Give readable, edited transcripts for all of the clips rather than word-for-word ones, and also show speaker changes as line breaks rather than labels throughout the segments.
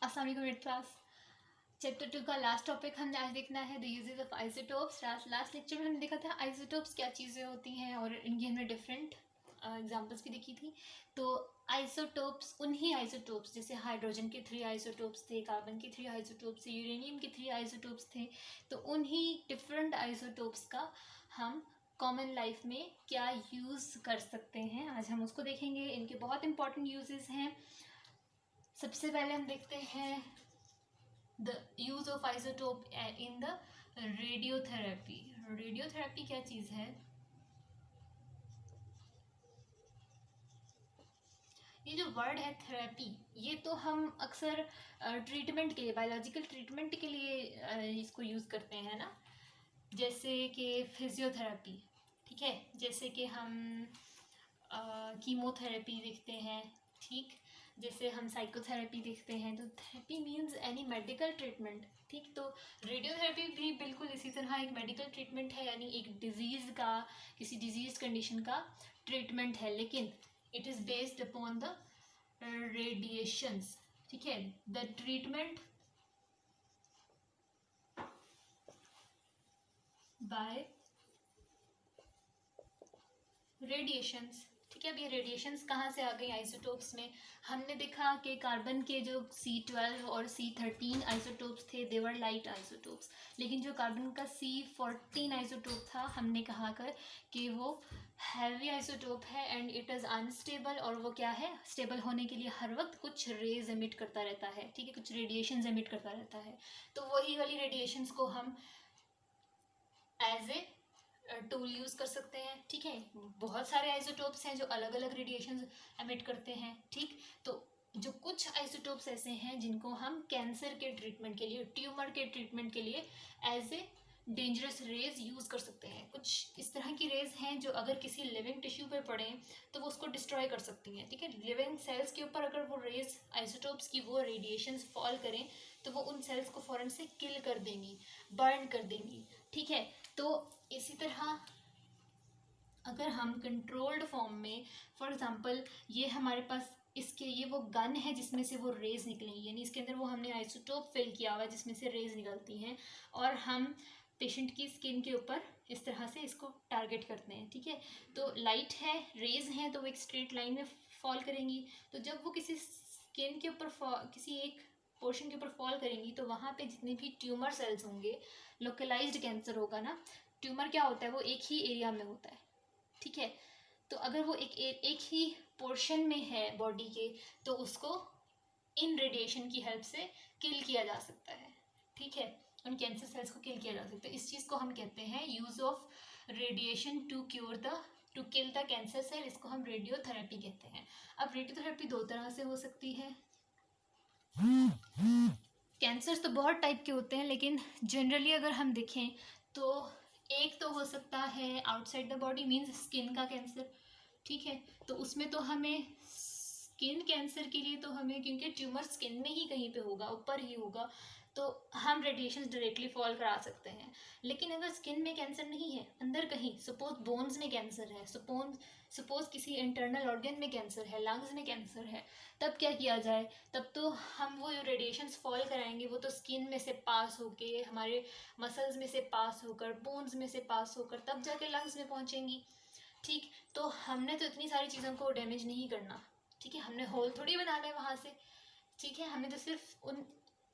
अस्सलाम वालेकुम mid class. Chapter 2 का लास्ट टॉपिक हमने आज देखना है, the uses of isotopes. Last lecture में हमने देखा था आइसोटोप्स क्या चीज़ें होती हैं और इनकी हमने डिफरेंट एग्जांपल्स भी देखी थी। तो आइसोटोप्स उन्हीं आइसोटोप्स, जैसे हाइड्रोजन के 3 आइसोटोप्स थे, कार्बन के 3 आइसोटोप्स थे, यूरेनियम के 3 आइसोटोप्स थे। तो उन्हीं डिफरेंट आइसोटोप्स का हम कॉमन लाइफ में क्या यूज़ कर सकते हैं, आज हम उसको देखेंगे। इनके बहुत इंपॉर्टेंट यूजेस हैं। सबसे पहले हम देखते हैं the use of isotope in the radiotherapy. Radiotherapy क्या चीज़ है? ये जो वर्ड है थेरेपी, ये तो हम अक्सर ट्रीटमेंट के लिए, बायोलॉजिकल ट्रीटमेंट के लिए इसको यूज़ करते हैं ना। जैसे कि फिजियोथेरेपी, ठीक है, जैसे कि हम कीमोथेरेपी देखते हैं, ठीक, जैसे हम साइकोथेरेपी देखते हैं। तो therapy means any medical treatment, ठीक। तो रेडियोथेरेपी भी बिल्कुल इसी तरह एक मेडिकल ट्रीटमेंट है, यानी एक डिजीज़ का, किसी डिजीज कंडीशन का ट्रीटमेंट है, लेकिन it is based upon the radiations, ठीक है। द ट्रीटमेंट बाय रेडिएशंस, ठीक है। अब ये रेडिएशंस कहाँ से आ गई आइसोटोप्स में? हमने देखा कि कार्बन के जो C12 और C13 आइसोटोप्स थे, देवर लाइट आइसोटोप्स, लेकिन जो कार्बन का C14 आइसोटोप था, हमने कहा कर कि वो हैवी आइसोटोप है एंड इट इज़ अनस्टेबल। और वो क्या है, स्टेबल होने के लिए हर वक्त कुछ रेज एमिट करता रहता है, ठीक है, कुछ रेडिएशंस एमिट करता रहता है। तो वही वाली रेडिएशंस को हम एज ए टूल यूज़ कर सकते हैं, ठीक है। बहुत सारे आइसोटोप्स हैं जो अलग अलग रेडिएशन एमिट करते हैं, ठीक। तो जो कुछ आइसोटोप्स ऐसे हैं जिनको हम कैंसर के ट्रीटमेंट के लिए, ट्यूमर के ट्रीटमेंट के लिए as a dangerous rays use कर सकते हैं। कुछ इस तरह की रेज हैं जो अगर किसी लिविंग टिश्यू पे पड़े तो वो उसको डिस्ट्रॉय कर सकती हैं, ठीक है। लिविंग सेल्स के ऊपर अगर वो रेज आइसोटोप्स की वो रेडिएशंस फॉल करें तो वो उन सेल्स को फ़ौरन से किल कर देंगी, बर्न कर देंगी, ठीक है। तो इसी तरह अगर हम कंट्रोल्ड फॉर्म में, फॉर एग्जांपल ये हमारे पास इसके ये वो गन है जिसमें से वो रेज निकलेंगी, यानी इसके अंदर वो हमने आइसोटोप फिल किया हुआ है जिसमें से रेज निकलती हैं, और हम पेशेंट की स्किन के ऊपर इस तरह से इसको टारगेट करते हैं, ठीक है। तो लाइट है, रेज हैं, तो वो एक स्ट्रेट लाइन में फॉल करेंगी। तो जब वो किसी स्किन के ऊपर किसी एक पोर्शन के ऊपर फॉल करेंगी तो वहाँ पे जितने भी ट्यूमर सेल्स होंगे, लोकलाइज्ड कैंसर होगा ना। ट्यूमर क्या होता है, वो एक ही एरिया में होता है, ठीक है। तो अगर वो एक ही पोर्शन में है बॉडी के, तो उसको इन रेडिएशन की हेल्प से किल किया जा सकता है, ठीक है। उन कैंसर सेल्स को किल किया जा सकता है। इस चीज़ को हम कहते हैं use of radiation to cure the, to kill the cancer cell. इसको हम रेडियोथेरेपी कहते हैं। अब रेडियोथेरेपी दो तरह से हो सकती है। कैंसर्स तो बहुत टाइप के होते हैं, लेकिन जनरली अगर हम देखें तो एक तो हो सकता है outside the body, means skin का कैंसर, ठीक है। तो उसमें तो हमें स्किन कैंसर के लिए तो हमें, क्योंकि ट्यूमर स्किन में ही कहीं पे होगा, ऊपर ही होगा, तो हम रेडिएशन डायरेक्टली फॉल करा सकते हैं। लेकिन अगर स्किन में कैंसर नहीं है, अंदर कहीं, सपोज बोन्स में कैंसर है, सपोज किसी इंटरनल ऑर्गन में कैंसर है, लंग्स में कैंसर है, तब क्या किया जाए? तब तो हम वो रेडिएशंस फॉल कराएंगे, वो तो स्किन में से पास होके, हमारे मसल्स में से पास होकर, बोन्स में से पास होकर, तब जाके लंग्स में पहुंचेंगी, ठीक। तो हमने तो इतनी सारी चीज़ों को डैमेज नहीं करना, ठीक है, हमने होल थोड़ी बनाना है वहाँ से, ठीक है। हमें तो सिर्फ उन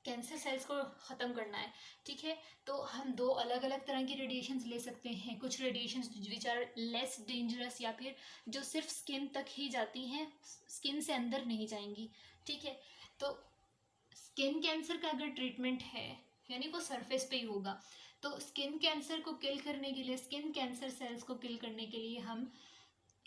कैंसर सेल्स को ख़त्म करना है, ठीक है। तो हम दो अलग अलग तरह की रेडिएशंस ले सकते हैं। कुछ radiations which are less dangerous, या फिर जो सिर्फ स्किन तक ही जाती हैं, स्किन से अंदर नहीं जाएंगी, ठीक है। तो स्किन कैंसर का अगर ट्रीटमेंट है, यानी वो सरफेस पे ही होगा, तो स्किन कैंसर को किल करने के लिए, स्किन कैंसर सेल्स को किल करने के लिए हम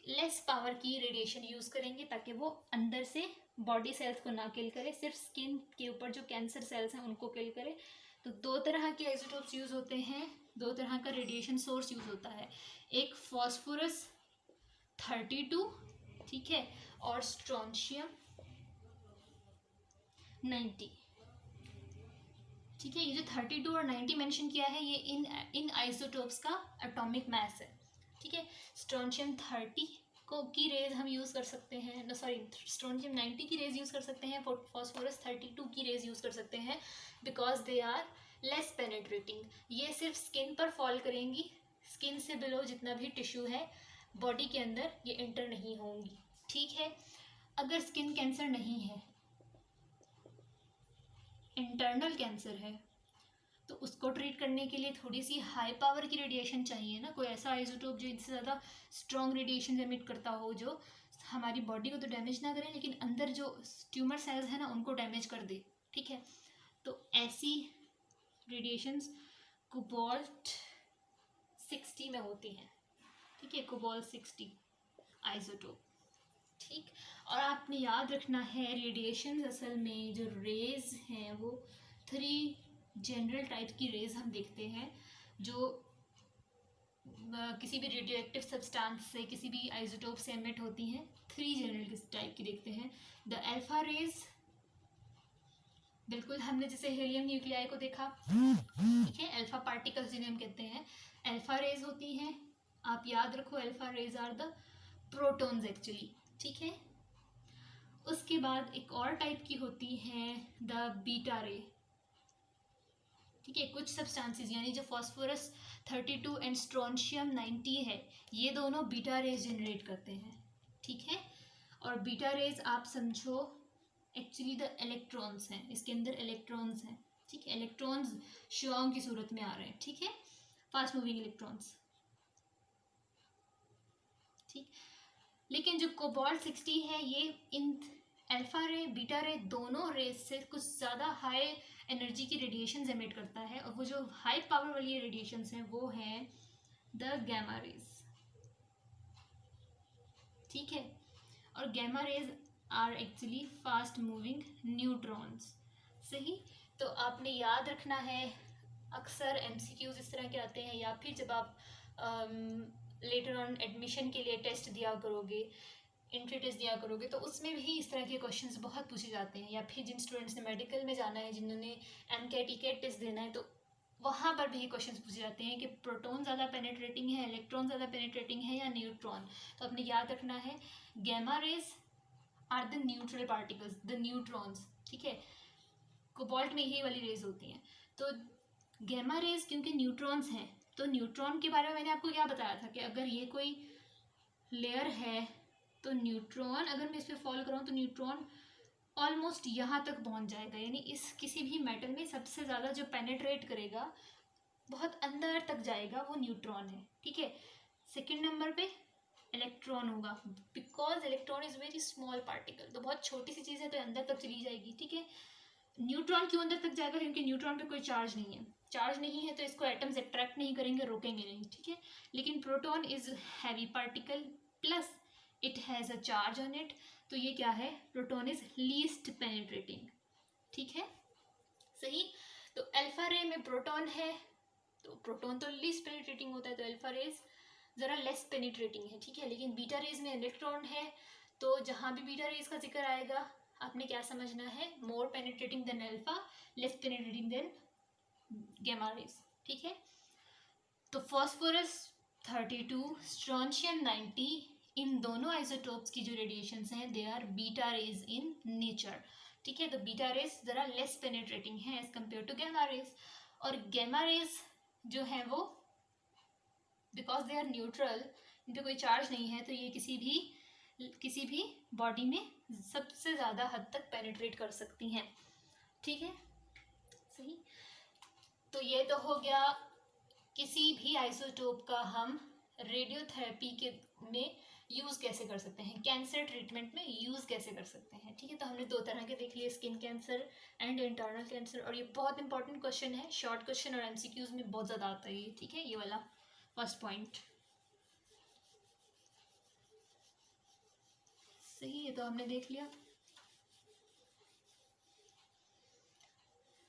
लेस पावर की रेडिएशन यूज़ करेंगे, ताकि वो अंदर से बॉडी सेल्स को ना किल करे, सिर्फ स्किन के ऊपर जो कैंसर सेल्स हैं उनको किल करे। तो दो तरह के आइसोटोप्स यूज़ होते हैं, दो तरह का रेडिएशन सोर्स यूज़ होता है। एक फॉस्फोरस 32, ठीक है, और स्ट्रोंशियम 90, ठीक है। ये जो 32 और 90 मेंशन किया है, ये इन आइसोटोप्स का एटॉमिक मास है, ठीक है। स्ट्रोंशियम 30 को की रेज हम यूज़ कर सकते हैं, नो सॉरी, स्ट्रोंशियम 90 की रेज यूज़ कर सकते हैं, फॉस्फोरस 32 की रेज यूज़ कर सकते हैं, because they are less penetrating. ये सिर्फ स्किन पर फॉल करेंगी, स्किन से बिलो जितना भी टिश्यू है बॉडी के अंदर ये एंटर नहीं होंगी। ठीक है, अगर स्किन कैंसर नहीं है, इंटरनल कैंसर है, तो उसको ट्रीट करने के लिए थोड़ी सी हाई पावर की रेडिएशन चाहिए ना, कोई ऐसा आइसोटोप जो इनसे ज़्यादा स्ट्रॉन्ग रेडिएशन एमिट करता हो, जो हमारी बॉडी को तो डैमेज ना करे लेकिन अंदर जो ट्यूमर सेल्स है ना उनको डैमेज कर दे। ठीक है, तो ऐसी रेडिएशंस कोबाल्ट 60 में होती हैं। ठीक है, कोबाल्ट 60 आइसोटोप। ठीक, और आपने याद रखना है रेडिएशन असल में जो रेज हैं वो 3 जनरल टाइप की रेज हम देखते हैं, जो किसी भी रेडियो एक्टिव सब्सटेंस से, किसी भी आइसोटोप से एमिट होती हैं। 3 जनरल टाइप की देखते हैं। द अल्फा रेज, बिल्कुल हमने जैसे हीलियम न्यूक्लियाई को देखा, ठीक है, अल्फा पार्टिकल्स जिन्हें हम कहते हैं अल्फा रेज होती हैं। आप याद रखो alpha rays are the protons actually. ठीक है, उसके बाद एक और टाइप की होती है द बीटा रे। ठीक है, कुछ सब्सटेंसेस यानी जो फॉस्फोरस 32 एंड स्ट्रोंशियम 90 है, ये दोनों बीटा रेज जनरेट करते हैं। ठीक है, और बीटा रेज आप समझो एक्चुअली द इलेक्ट्रॉन्स हैं, इसके अंदर इलेक्ट्रॉन्स हैं। ठीक है, इलेक्ट्रॉन्स शुआओं की सूरत में आ रहे हैं। ठीक है, फास्ट मूविंग इलेक्ट्रॉन्स। ठीक, लेकिन जो कोबाल्ट 60 है ये इन अल्फा रे बीटा रे दोनों रेज से कुछ ज़्यादा हाई एनर्जी की रेडिएशन एमिट करता है, और वो जो हाई पावर वाली रेडिएशन हैं वो हैं द गैमा रेज। ठीक है, और gamma rays are actually fast moving neutrons. सही, तो आपने याद रखना है, अक्सर एमसीक्यूज इस तरह के आते हैं, या फिर जब आप लेटर ऑन एडमिशन के लिए टेस्ट दिया करोगे, एंट्री टेस्ट दिया करोगे, तो उसमें भी इस तरह के क्वेश्चंस बहुत पूछे जाते हैं। या फिर जिन स्टूडेंट्स ने मेडिकल में जाना है, जिन्होंने एमकेटी कैट टेस्ट देना है, तो वहाँ पर भी क्वेश्चंस पूछे जाते हैं कि प्रोटॉन ज़्यादा पेनेट्रेटिंग है, इलेक्ट्रॉन ज़्यादा पेनेट्रेटिंग है या न्यूट्रॉन। तो आपने याद रखना है gamma rays are the neutral particles, the neutrons. ठीक है, कोबाल्ट में यही वाली रेज होती हैं। तो गैमा रेज क्योंकि न्यूट्रॉन्स हैं, तो न्यूट्रॉन के बारे में मैंने आपको क्या बताया था कि अगर ये कोई लेयर है तो न्यूट्रॉन, अगर मैं इस पर फॉलो कराऊँ तो न्यूट्रॉन ऑलमोस्ट यहाँ तक पहुँच जाएगा, यानी इस किसी भी मेटल में सबसे ज़्यादा जो पेनेट्रेट करेगा, बहुत अंदर तक जाएगा, वो न्यूट्रॉन है। ठीक है, सेकेंड नंबर पे इलेक्ट्रॉन होगा, because electron is very small particle, तो बहुत छोटी सी चीज़ है तो अंदर तक चली जाएगी। ठीक है, न्यूट्रॉन क्यों अंदर तक जाएगा? क्योंकि न्यूट्रॉन पे कोई चार्ज नहीं है, चार्ज नहीं है तो इसको एटम्स अट्रैक्ट नहीं करेंगे, रोकेंगे नहीं। ठीक है, लेकिन proton is heavy particle plus it has a charge on it, तो ये क्या है? Proton is least penetrating. ठीक है, सही। तो अल्फा रे में प्रोटॉन है, तो प्रोटॉन तो लीस्ट पेनिट्रेटिंग होता है, तो अल्फा रेज ज़रा लेस पेनिट्रेटिंग है। ठीक है, लेकिन बीटा रेज में इलेक्ट्रॉन है, तो जहाँ भी बीटा रेज का जिक्र आएगा आपने क्या समझना है? More penetrating than alpha, less penetrating than gamma rays. ठीक है, तो फॉस्फोरस 32, स्ट्रोंशियम 90, इन दोनों आइसोटोप्स की जो रेडिएशंस हैं they are beta rays in nature. ठीक है, तो बीटा रेज ज़रा लेस पेनिट्रेटिंग है as compare to gamma rays, और गैमा रेज जो है वो बिकॉज दे आर न्यूट्रल, इन पर कोई चार्ज नहीं है, तो ये किसी भी बॉडी में सबसे ज़्यादा हद तक पेनिट्रेट कर सकती हैं। ठीक है, सही। तो ये तो हो गया किसी भी आइसोटोप का हम रेडियोथेरेपी के में यूज़ कैसे कर सकते हैं, कैंसर ट्रीटमेंट में यूज़ कैसे कर सकते हैं। ठीक है, तो हमने 2 तरह के देख लिए, skin cancer and internal cancer, और ये बहुत इंपॉर्टेंट क्वेश्चन है, शॉर्ट क्वेश्चन और एमसीक्यूज में बहुत ज़्यादा आता है ये। ठीक है, ये वाला फर्स्ट पॉइंट। सही है, तो हमने देख लिया।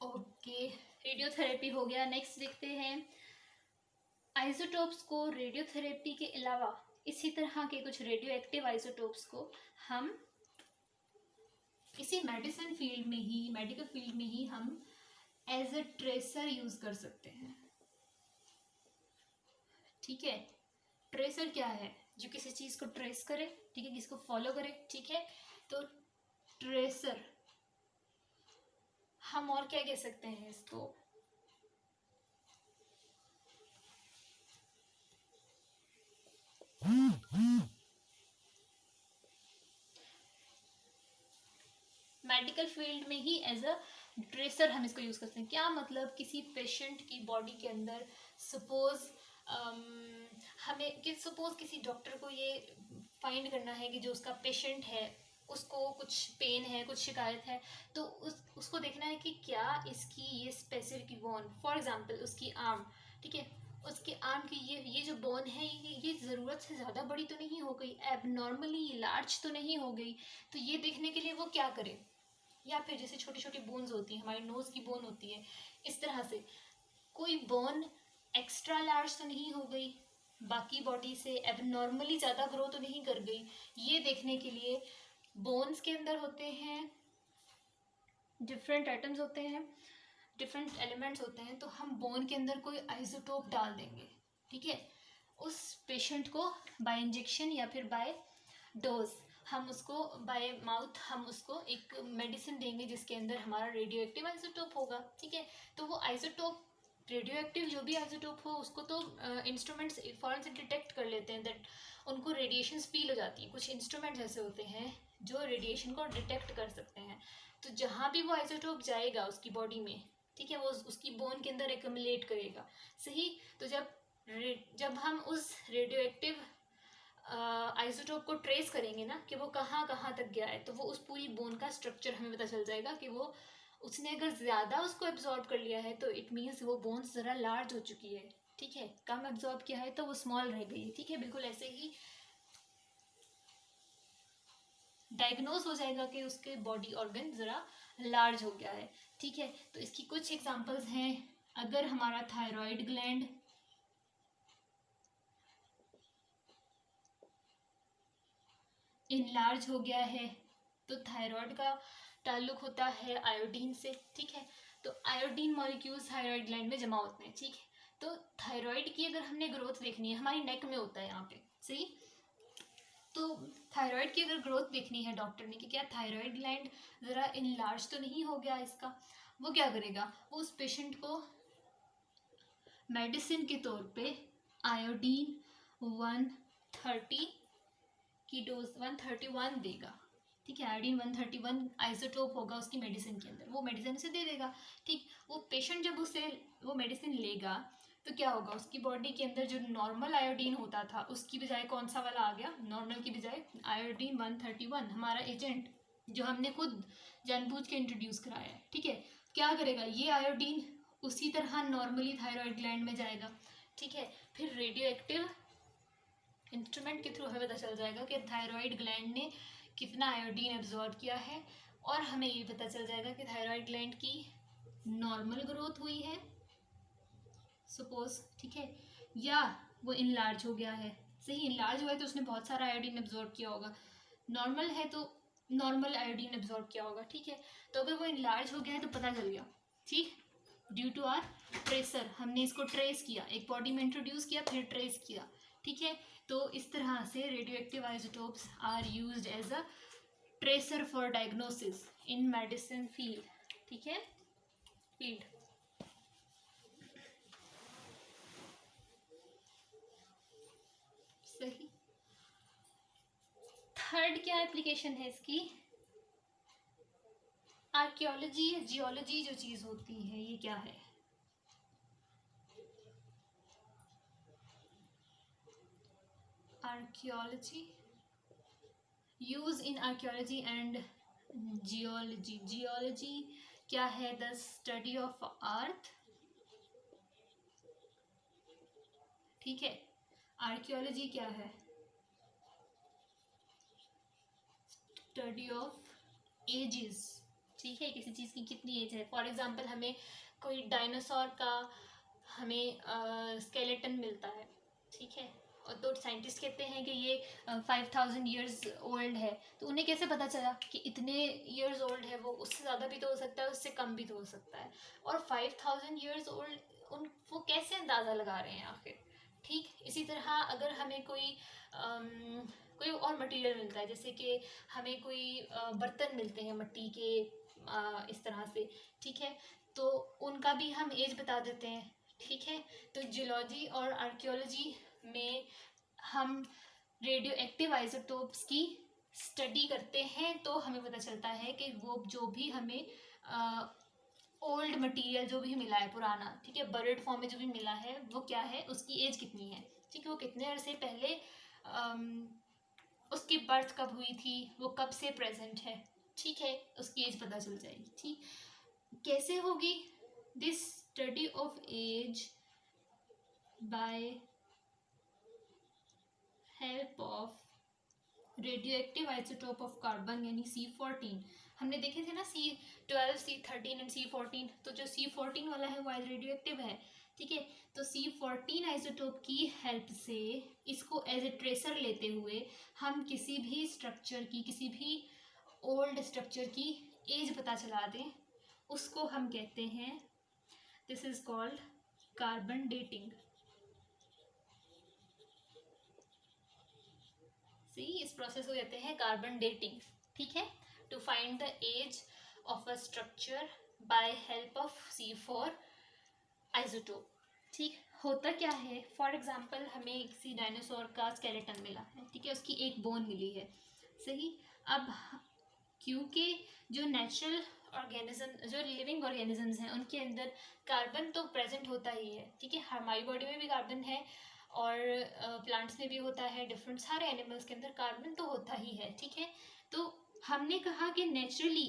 ओके, रेडियोथेरेपी हो गया। नेक्स्ट देखते हैं आइसोटोप्स को रेडियोथेरेपी के अलावा इसी तरह के कुछ रेडियो एक्टिव आइसोटोप्स को हम इसी मेडिसिन फील्ड में ही, मेडिकल फील्ड में ही हम एज अ ट्रेसर यूज कर सकते हैं। ठीक है, ट्रेसर क्या है? जो किसी चीज़ को ट्रेस करे, ठीक है, किसको फॉलो करे, ठीक है, तो ट्रेसर। हम और क्या कह सकते हैं इसको, मेडिकल फील्ड में ही एज अ ट्रेसर हम इसको यूज़ करते हैं। क्या मतलब, किसी पेशेंट की बॉडी के अंदर सपोज हमें कि सपोज किसी डॉक्टर को ये फाइंड करना है कि जो उसका पेशेंट है उसको कुछ पेन है, कुछ शिकायत है, तो उसको देखना है कि क्या इसकी ये स्पेसिफिक बोन, फॉर एग्जांपल उसकी आर्म, ठीक है, उसके आर्म की ये जो बोन है ये ज़रूरत से ज़्यादा बड़ी तो नहीं हो गई, एबनॉर्मली लार्ज तो नहीं हो गई, तो ये देखने के लिए वो क्या करे। या फिर जैसे छोटी छोटी बोन्स होती हैं, हमारी नोज़ की बोन होती है, इस तरह से कोई बोन एक्स्ट्रा लार्ज तो नहीं हो गई, बाकी बॉडी से एबनॉर्मली ज़्यादा ग्रो तो नहीं कर गई, ये देखने के लिए बोन्स के अंदर होते हैं डिफरेंट आइटम्स होते हैं, डिफरेंट एलिमेंट्स होते हैं, तो हम बोन के अंदर कोई आइसोटोप डाल देंगे, ठीक है, उस पेशेंट को बाय इंजेक्शन या फिर बाय डोज हम उसको बाय माउथ हम उसको एक मेडिसिन देंगे जिसके अंदर हमारा रेडियो एक्टिव आइसोटोप होगा, ठीक है, तो वो आइसोटोप रेडियो एक्टिव जो भी आइसोटोप हो उसको तो इंस्ट्रूमेंट्स फ़ौरन से डिटेक्ट कर लेते हैं, दैट उनको रेडिएशंस फील हो जाती हैं, कुछ इंस्ट्रूमेंट्स ऐसे होते हैं जो रेडिएशन को डिटेक्ट कर सकते हैं, तो जहाँ भी वो आइसोटोप जाएगा उसकी बॉडी में, ठीक है, वो उसकी बोन के अंदर एक्यूमुलेट करेगा, सही, तो जब हम उस रेडियो एक्टिव आइसोटोप को ट्रेस करेंगे ना कि वो कहाँ कहाँ तक गया है, तो वो उस पूरी बोन का स्ट्रक्चर हमें पता चल जाएगा कि वो उसने अगर ज़्यादा उसको एब्जॉर्ब कर लिया है तो इट मीन्स वो बोन्स ज़रा लार्ज हो चुकी है, ठीक है, कम एब्जॉर्ब किया है तो वो स्मॉल रह गई है, ठीक है, बिल्कुल ऐसे ही डायग्नोज हो जाएगा कि उसके बॉडी ऑर्गन ज़रा लार्ज हो गया है, ठीक है, तो इसकी कुछ एग्जांपल्स हैं, अगर हमारा थायराइड ग्लैंड इनलार्ज हो गया है, तो थायराइड का ताल्लुक होता है आयोडीन से, ठीक है, तो आयोडीन मॉलिक्यूल्स थायराइड ग्लैंड में जमा होते हैं, ठीक है, तो थायराइड की अगर हमने ग्रोथ देखनी है, हमारी नेक में होता है यहाँ पे, सही, तो थायराइड की अगर ग्रोथ देखनी है डॉक्टर ने कि क्या थायराइड ग्लैंड ज़रा इनलार्ज तो नहीं हो गया इसका, वो क्या करेगा, वो उस पेशेंट को मेडिसिन के तौर पे आयोडीन 130 की डोज 131 देगा, ठीक है, आयोडीन 131 आइसोटोप होगा उसकी मेडिसिन के अंदर, वो मेडिसिन उसे दे देगा, ठीक, वो पेशेंट जब उसे वो मेडिसिन लेगा तो क्या होगा, उसकी बॉडी के अंदर जो नॉर्मल आयोडीन होता था उसकी बजाय कौन सा वाला आ गया, नॉर्मल की बजाय आयोडीन 131, हमारा एजेंट जो हमने खुद जानबूझ के इंट्रोड्यूस कराया है, ठीक है, क्या करेगा, ये आयोडीन उसी तरह नॉर्मली थायराइड ग्लैंड में जाएगा, ठीक है, फिर रेडियो एक्टिव इंस्ट्रूमेंट के थ्रू हमें पता चल जाएगा कि थायराइड ग्लैंड ने कितना आयोडीन एब्जॉर्ब किया है, और हमें ये पता चल जाएगा कि थायराइड ग्लैंड की नॉर्मल ग्रोथ हुई है सपोज, ठीक है, या वो इनलार्ज हो गया है, सही, इनलार्ज हुआ है तो उसने बहुत सारा आयोडीन एब्जॉर्ब किया होगा, नॉर्मल है तो नॉर्मल आयोडीन एब्जॉर्ब किया होगा, ठीक है, तो अगर वो इनलार्ज हो गया है तो पता चल गया, ठीक, ड्यू टू आर ट्रेसर, हमने इसको ट्रेस किया, एक बॉडी में इंट्रोड्यूस किया फिर ट्रेस किया, ठीक है, तो इस तरह से radio active isotopes are used as a tracer for diagnosis in medicine field, ठीक है, फील्ड, सही, थर्ड क्या एप्लीकेशन है इसकी, आर्कियोलॉजी या जियोलॉजी जो चीज़ होती है ये क्या है, archaeology, use in archaeology and geology, geology क्या है, द स्टडी ऑफ अर्थ, ठीक है, आर्कियोलॉजी क्या है, स्टडी ऑफ एजेस, ठीक है, किसी चीज़ की कितनी एज है, फॉर एग्जांपल हमें कोई डायनासोर का हमें स्केलेटन मिलता है, ठीक है, और तो साइंटिस्ट कहते हैं कि ये 5000 ईयर्स ओल्ड है, तो उन्हें कैसे पता चला कि इतने ईयर्स ओल्ड है, वो उससे ज़्यादा भी तो हो सकता है उससे कम भी तो हो सकता है, और 5000 ईयर्स ओल्ड उन वो कैसे अंदाज़ा लगा रहे हैं आखिर, ठीक, इसी तरह अगर हमें कोई और मटेरियल मिलता है, जैसे कि हमें कोई बर्तन मिलते हैं मिट्टी के, इस तरह से, ठीक है, तो उनका भी हम एज बता देते हैं, ठीक है। तो जियोलॉजी और आर्कियोलॉजी में हम रेडियो एक्टिव आइसोटोप्स की स्टडी करते हैं, तो हमें पता चलता है कि वो जो भी हमें ओल्ड मटेरियल जो भी मिला है पुराना, ठीक है, बर्ड फॉर्म में जो भी मिला है वो क्या है, उसकी एज कितनी है, ठीक है, वो कितने अरसे पहले उसकी बर्थ कब हुई थी, वो कब से प्रेजेंट है, ठीक है, उसकी एज पता चल जाएगी। ठीक, कैसे होगी this study of age? By help of radio active isotope of carbon यानी C14। हमने देखे थे ना C12, C13 एंड C14, तो जो C14 वाला है वो रेडियो एक्टिव है, ठीक है। तो C14 आइसोटोप की हेल्प से इसको एज ए ट्रेसर लेते हुए हम किसी भी स्ट्रक्चर की, किसी भी ओल्ड स्ट्रक्चर की एज पता चला दें, उसको हम कहते हैं, this is called carbon dating. इस प्रोसेस को कहते हैं कार्बन डेटिंग, ठीक है, to find the age of a structure by help of C4 isotope. ठीक, होता क्या है, फॉर एग्जांपल हमें किसी डायनासोर का स्केलेटन मिला है, ठीक है, उसकी एक बोन मिली है, सही। अब क्योंकि जो नेचुरल ऑर्गेनिज्म, जो लिविंग ऑर्गेनिजम्स हैं, उनके अंदर कार्बन तो प्रेजेंट होता ही है, ठीक है, हमारी बॉडी में भी कार्बन है और प्लांट्स में भी होता है, डिफरेंट सारे एनिमल्स के अंदर कार्बन तो होता ही है, ठीक है। तो हमने कहा कि नेचुरली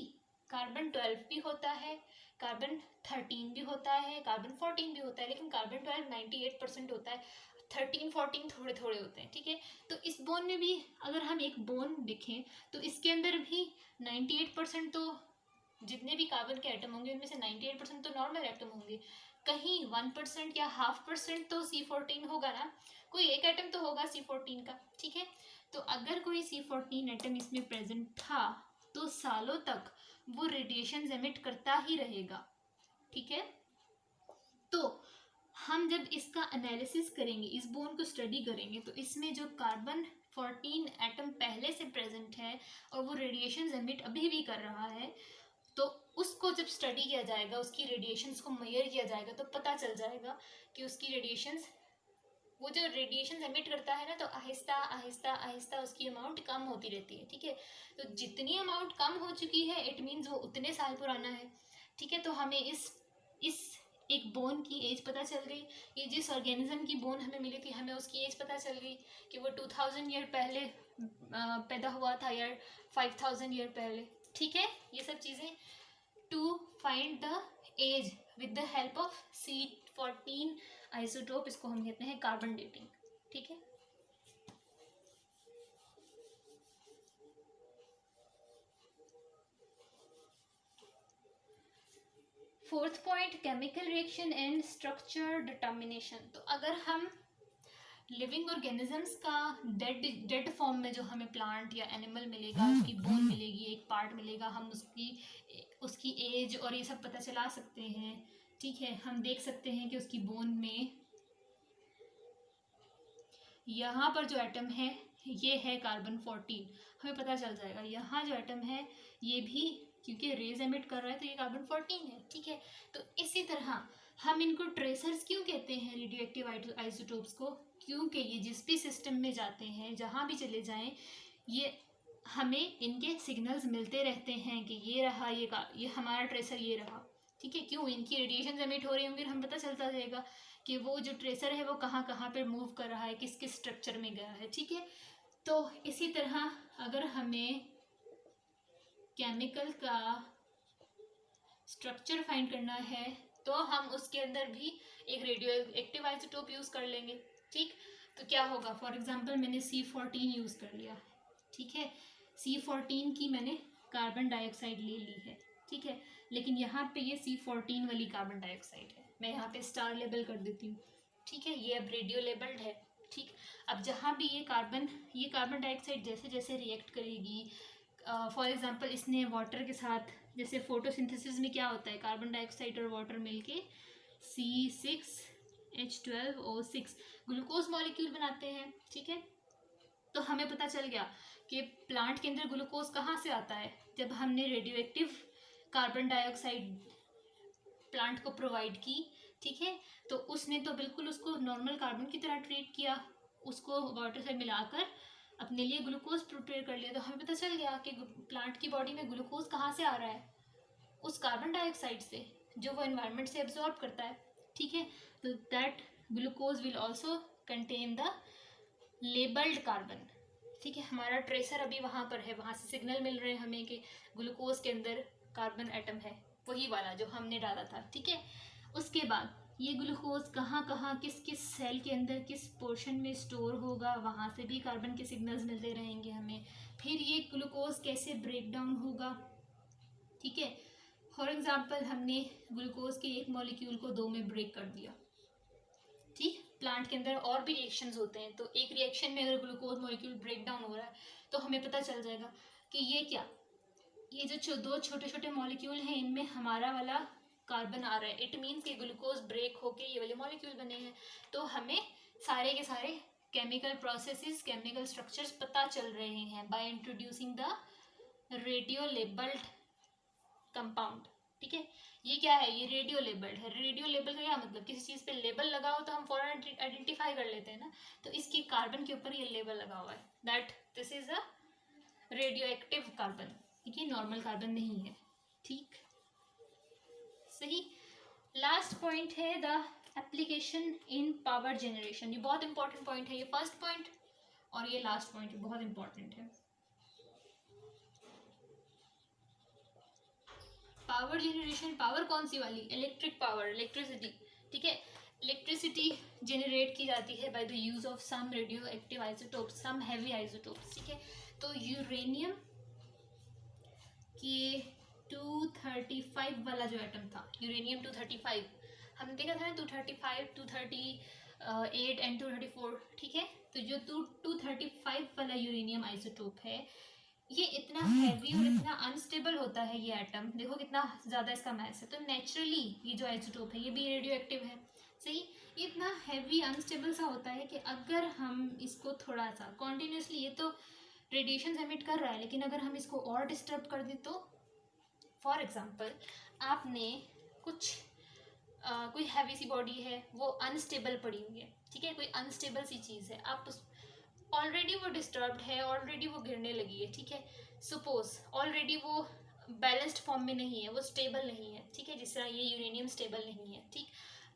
कार्बन 12 भी होता है, कार्बन 13 भी होता है, कार्बन 14 भी होता है, लेकिन कार्बन 12 98% होता है, 13 14 थोड़े थोड़े होते हैं, ठीक है। तो इस बोन में भी अगर हम एक बोन देखें तो इसके अंदर भी 98% तो जितने भी कार्बन के एटम होंगे उनमें से 98% तो नॉर्मल एटम होंगे, कहीं 1% या 0.5% तो C14 होगा ना, कोई एक एटम तो होगा C14 का, ठीक है। तो अगर कोई C14 एटम इसमें प्रेजेंट था तो सालों तक वो रेडिएशन एमिट करता ही रहेगा, ठीक है। तो हम जब इसका एनालिसिस करेंगे, इस बोन को स्टडी करेंगे, तो इसमें जो कार्बन 14 एटम पहले से प्रेजेंट है और वो रेडिएशन एमिट अभी भी कर रहा है, तो उसको जब स्टडी किया जाएगा, उसकी रेडिएशंस को मेजर किया जाएगा, तो पता चल जाएगा कि उसकी रेडिएशंस, वो जो रेडिएशन एमिट करता है ना, तो आहिस्ता आहिस्ता आहिस्ता उसकी अमाउंट कम होती रहती है, ठीक है। तो जितनी अमाउंट कम हो चुकी है इट मीन्स वो उतने साल पुराना है, ठीक है। तो हमें इस एक बोन की एज पता चल गई, ये जिस ऑर्गेनिज्म की बोन हमें मिली थी हमें उसकी एज पता चल गई कि वो 2000 ईयर पहले पैदा हुआ था या 5000 ईयर पहले, ठीक है। ये सब चीज़ें to find the age with the help of C14 isotope, इसको हम कहते हैं कार्बन डेटिंग, ठीक है। Fourth point, chemical reaction and structure determination. तो अगर हम लिविंग ऑर्गेनिजम्स का डेड फॉर्म में जो हमें प्लांट या एनिमल मिलेगा, उसकी बोन मिलेगी, एक पार्ट मिलेगा, हम उसकी एज और ये सब पता चला सकते हैं, ठीक है। हम देख सकते हैं कि उसकी बोन में यहाँ पर जो एटम है ये है कार्बन 14, हमें पता चल जाएगा। यहाँ जो एटम है ये भी क्योंकि रेज एमिट कर रहा है तो ये कार्बन 14 है, ठीक है। तो इसी तरह हम इनको ट्रेसर्स क्यों कहते हैं रेडियो एक्टिव आइसोटोप्स को, क्योंकि ये जिस भी सिस्टम में जाते हैं, जहाँ भी चले जाएं, ये हमें इनके सिग्नल्स मिलते रहते हैं कि ये रहा, ये हमारा ट्रेसर ये रहा, ठीक है। क्यों, इनकी रेडिएशन एमिट हो रही होंगी, हम पता चलता जाएगा कि वो जो ट्रेसर है वो कहाँ कहाँ पे मूव कर रहा है, किस किस स्ट्रक्चर में गया है, ठीक है। तो इसी तरह अगर हमें केमिकल का स्ट्रक्चर फाइंड करना है तो हम उसके अंदर भी एक रेडियो एक्टिव आइसोटोप यूज़ कर लेंगे, ठीक। तो क्या होगा, फॉर एग्जांपल मैंने C14 यूज़ कर लिया, ठीक है। C14 की मैंने कार्बन डाइऑक्साइड ले ली है, ठीक है, लेकिन यहाँ पे ये C14 वाली कार्बन डाइऑक्साइड है, मैं यहाँ पे स्टार लेबल कर देती हूँ, ठीक है। ये अब रेडियो लेबल्ड है, ठीक। अब जहाँ भी ये कार्बन डाइऑक्साइड जैसे जैसे रिएक्ट करेगी, फॉर एग्जांपल इसने वाटर के साथ, जैसे फोटोसिंथेसिस में क्या होता है, कार्बन डाइऑक्साइड और वाटर मिलके C6 H12O6 ग्लूकोज मॉलिक्यूल बनाते हैं, ठीक है। तो हमें पता चल गया कि प्लांट के अंदर ग्लूकोज कहाँ से आता है, जब हमने radio active carbon dioxide plant को प्रोवाइड की, ठीक है। तो उसने तो बिल्कुल उसको नॉर्मल कार्बन की तरह ट्रीट किया, उसको वाटर से मिलाकर अपने लिए ग्लूकोज प्रिपेयर कर लिया। तो हमें पता चल गया कि प्लांट की बॉडी में ग्लूकोज कहाँ से आ रहा है, उस कार्बन डाइऑक्साइड से जो वो एनवायरनमेंट से एब्जॉर्ब करता है, ठीक है। तो that glucose will also contain the labelled carbon, ठीक है। हमारा ट्रेसर अभी वहाँ पर है, वहाँ से सिग्नल मिल रहे हैं हमें कि ग्लूकोज के अंदर कार्बन एटम है, वही वाला जो हमने डाला था, ठीक है। उसके बाद ये ग्लूकोज कहाँ कहाँ किस किस सेल के अंदर किस पोर्शन में स्टोर होगा, वहाँ से भी कार्बन के सिग्नल्स मिलते रहेंगे हमें। फिर ये ग्लूकोज कैसे ब्रेक डाउन होगा, ठीक है। फॉर एग्जाम्पल हमने ग्लूकोज के एक मॉलिक्यूल को 2 में ब्रेक कर दिया, ठीक। प्लांट के अंदर और भी रिएक्शंस होते हैं, तो एक रिएक्शन में अगर ग्लूकोज मॉलिक्यूल ब्रेक डाउन हो रहा है तो हमें पता चल जाएगा कि ये जो 2 छोटे छोटे मॉलिक्यूल हैं इनमें हमारा वाला कार्बन आ रहा है। इट मीन्स कि ग्लूकोज ब्रेक होके ये वाले मॉलिक्यूल बने हैं। तो हमें सारे के सारे केमिकल प्रोसेसेस, केमिकल स्ट्रक्चर्स पता चल रहे हैं by introducing the radio labelled compound, ठीक है। ये क्या है, ये रेडियो लेबल्ड है। रेडियो लेबल का क्या मतलब, किसी चीज़ पे लेबल लगा हो तो हम फौरन आइडेंटिफाई कर लेते हैं ना, तो इसकी कार्बन के ऊपर ये लेबल लगा हुआ है that this is a radio active carbon, ठीक है, नॉर्मल कार्बन नहीं है, ठीक, सही। लास्ट पॉइंट है the application in power generation. ये बहुत इंपॉर्टेंट पॉइंट है, ये फर्स्ट पॉइंट और ये लास्ट पॉइंट बहुत इंपॉर्टेंट है। पावर जनरेशन, पावर कौन सी वाली, इलेक्ट्रिक पावर, इलेक्ट्रिसिटी, ठीक है। इलेक्ट्रिसिटी जनरेट की जाती है by the use of some radio active isotopes, some heavy isotopes, ठीक है। तो यूरेनियम के 235 वाला जो एटम था, यूरेनियम 235, हमने देखा था ना 235, 238 एंड 234, ठीक है। तो जो 235 वाला यूरेनियम आइसोटोप है, ये इतना हैवी और इतना अनस्टेबल होता है ये एटम, देखो कितना ज़्यादा इसका मास है। तो नेचुरली ये जो आइसोटोप है ये भी रेडियो एक्टिव है, सही। ये इतना हैवी अनस्टेबल सा होता है कि अगर हम इसको थोड़ा सा कॉन्टिन्यूसली, ये तो रेडिएशन एमिट कर रहा है, लेकिन अगर हम इसको और डिस्टर्ब कर दें तो, फॉर एग्जाम्पल आपने कुछ कोई हैवी सी बॉडी है, वो अनस्टेबल पड़ी हुई है, ठीक है, कोई अनस्टेबल सी चीज़ है, आप उस ऑलरेडी वो डिस्टर्ब्ड है, ऑलरेडी वो गिरने लगी है, ठीक है। सपोज ऑलरेडी वो बैलेंस्ड फॉर्म में नहीं है, वो स्टेबल नहीं है, ठीक है, जिस तरह ये यूरेनियम स्टेबल नहीं है, ठीक।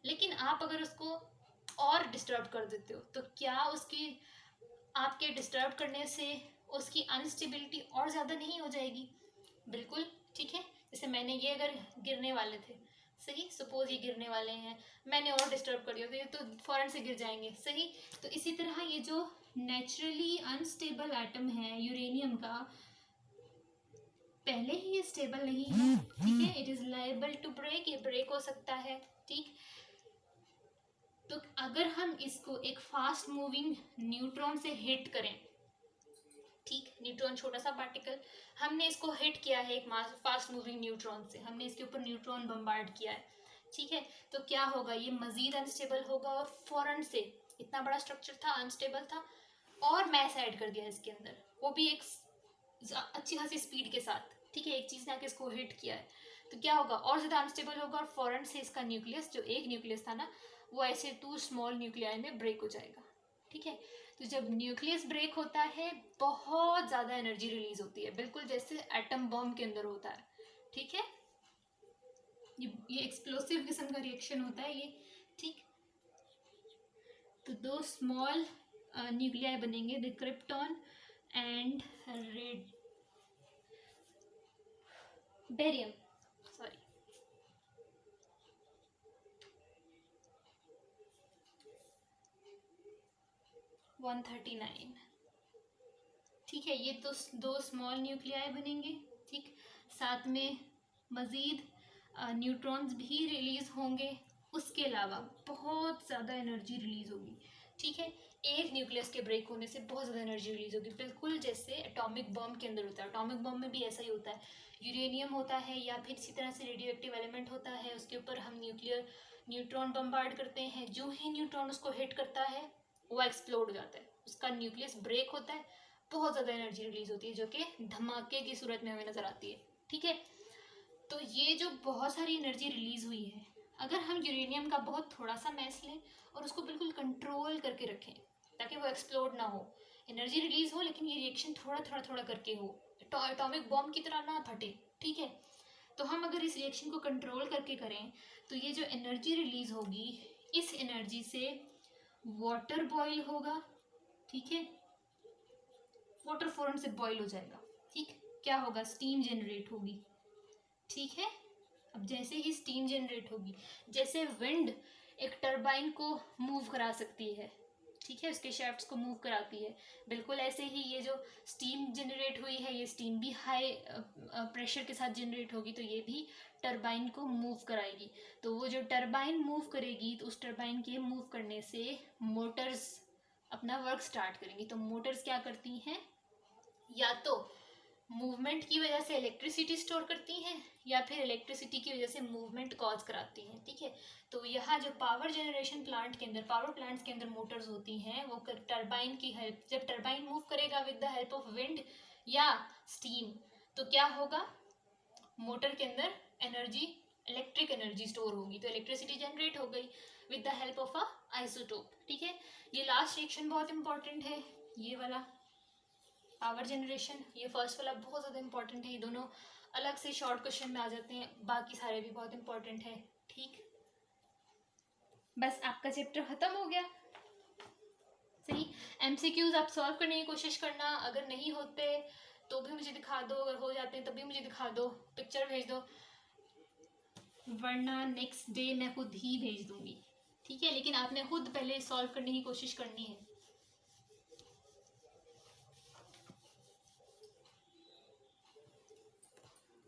लेकिन आप अगर उसको और डिस्टर्ब कर देते हो तो क्या उसकी, आपके डिस्टर्ब करने से उसकी अनस्टेबिलिटी और ज़्यादा नहीं हो जाएगी, बिल्कुल, ठीक है। जैसे मैंने ये अगर गिरने वाले थे, सही, सपोज ये गिरने वाले हैं, मैंने और डिस्टर्ब कर दिया तो ये तो फौरन से गिर जाएंगे, सही। तो इसी तरह ये जो नेचुरली अनस्टेबल एटम है यूरेनियम का, पहले ही ये स्टेबल नहीं है, ठीक है, it is liable to break, ये ब्रेक हो सकता है, ठीक। तो अगर हम इसको एक फास्ट मूविंग न्यूट्रॉन से हिट करें, ठीक, न्यूट्रॉन छोटा सा पार्टिकल, हमने इसको हिट किया है एक फास्ट मूविंग न्यूट्रॉन से, हमने इसके ऊपर न्यूट्रॉन बम्बार्ड किया है, ठीक है। तो क्या होगा, ये मजीद अनस्टेबल होगा और फौरन से, इतना बड़ा स्ट्रक्चर था, अनस्टेबल था, और मैस ऐड कर दिया इसके अंदर, वो भी एक अच्छी खासी स्पीड के साथ, ठीक है, एक चीज़ ने आके इसको हिट किया है, तो क्या होगा, और ज़्यादा अनस्टेबल होगा और फौरन से इसका न्यूक्लियस, जो एक न्यूक्लियस था ना, वो ऐसे 2 स्मॉल न्यूक्लियाई में ब्रेक हो जाएगा, ठीक है। तो जब न्यूक्लियस ब्रेक होता है बहुत ज़्यादा एनर्जी रिलीज होती है, बिल्कुल जैसे एटम बॉम्ब के अंदर होता है, ठीक है। ये एक्सप्लोसिव किस्म का रिएक्शन होता है ये, ठीक। तो 2 स्मॉल न्यूक्लियाई बनेंगे, the krypton and barium, sorry, one 139, ठीक है। ये तो 2 स्मॉल न्यूक्लियाई बनेंगे, ठीक, साथ में मज़ीद न्यूट्रॉन्स भी रिलीज़ होंगे, उसके अलावा बहुत ज़्यादा एनर्जी रिलीज़ होगी, ठीक है। एक न्यूक्लियस के ब्रेक होने से बहुत ज़्यादा एनर्जी रिलीज होगी, बिल्कुल जैसे एटॉमिक बम के अंदर होता है। एटॉमिक बम में भी ऐसा ही होता है, यूरेनियम होता है या फिर इसी तरह से रेडियो एक्टिव एलिमेंट होता है, उसके ऊपर हम न्यूट्रॉन बम्बार्ड करते हैं, जो ही न्यूट्रॉन उसको हिट करता है वो एक्सप्लोड हो जाता है, उसका न्यूक्लियस ब्रेक होता है, बहुत ज़्यादा एनर्जी रिलीज होती है जो कि धमाके की सूरत में हमें नज़र आती है। ठीक है, तो ये जो बहुत सारी एनर्जी रिलीज हुई है, अगर हम यूरेनियम का बहुत थोड़ा सा मैस लें और उसको बिल्कुल कंट्रोल करके रखें ताकि वो एक्सप्लोड ना हो, एनर्जी रिलीज हो लेकिन ये रिएक्शन थोड़ा थोड़ा थोड़ा करके हो, एटॉमिक बॉम्ब की तरह ना फटे। ठीक है, तो हम अगर इस रिएक्शन को कंट्रोल करके करें तो ये जो एनर्जी रिलीज होगी, इस एनर्जी से वाटर बॉईल होगा। ठीक है, वाटर फौरन से बॉईल हो जाएगा। ठीक, क्या होगा, स्टीम जनरेट होगी। ठीक है, अब जैसे ही स्टीम जनरेट होगी, जैसे विंड एक टरबाइन को मूव करा सकती है, ठीक है, उसके शैफ्ट्स को मूव कराती है, बिल्कुल ऐसे ही ये जो स्टीम जनरेट हुई है, ये स्टीम भी हाई प्रेशर के साथ जनरेट होगी, तो ये भी टरबाइन को मूव कराएगी। तो वो जो टरबाइन मूव करेगी, तो उस टरबाइन के मूव करने से मोटर्स अपना वर्क स्टार्ट करेंगी। तो मोटर्स क्या करती हैं, या तो मूवमेंट की वजह से इलेक्ट्रिसिटी स्टोर करती हैं या फिर इलेक्ट्रिसिटी की वजह से मूवमेंट कॉज कराती हैं। ठीक है, तो यहाँ जो पावर जनरेशन प्लांट के अंदर, पावर प्लांट्स के अंदर मोटर्स होती हैं, वो टरबाइन की हेल्प, जब टरबाइन मूव करेगा with the help of wind या स्टीम, तो क्या होगा, मोटर के अंदर एनर्जी, इलेक्ट्रिक एनर्जी स्टोर होगी, तो इलेक्ट्रिसिटी जनरेट हो गई with the help of a isotope. ठीक है, ये लास्ट रिएक्शन बहुत इंपॉर्टेंट है, ये वाला पावर जनरेशन, ये फर्स्ट वाला बहुत ज़्यादा इंपॉर्टेंट है। ये दोनों अलग से शॉर्ट क्वेश्चन में आ जाते हैं, बाकी सारे भी बहुत इंपॉर्टेंट है। ठीक, बस आपका चैप्टर खत्म हो गया। सही, एमसीक्यूज आप सॉल्व करने की कोशिश करना, अगर नहीं होते तो भी मुझे दिखा दो, अगर हो जाते हैं तब भी मुझे दिखा दो, पिक्चर भेज दो, वरना नेक्स्ट डे मैं खुद ही भेज दूंगी। ठीक है, लेकिन आपने खुद पहले सॉल्व करने की कोशिश करनी है।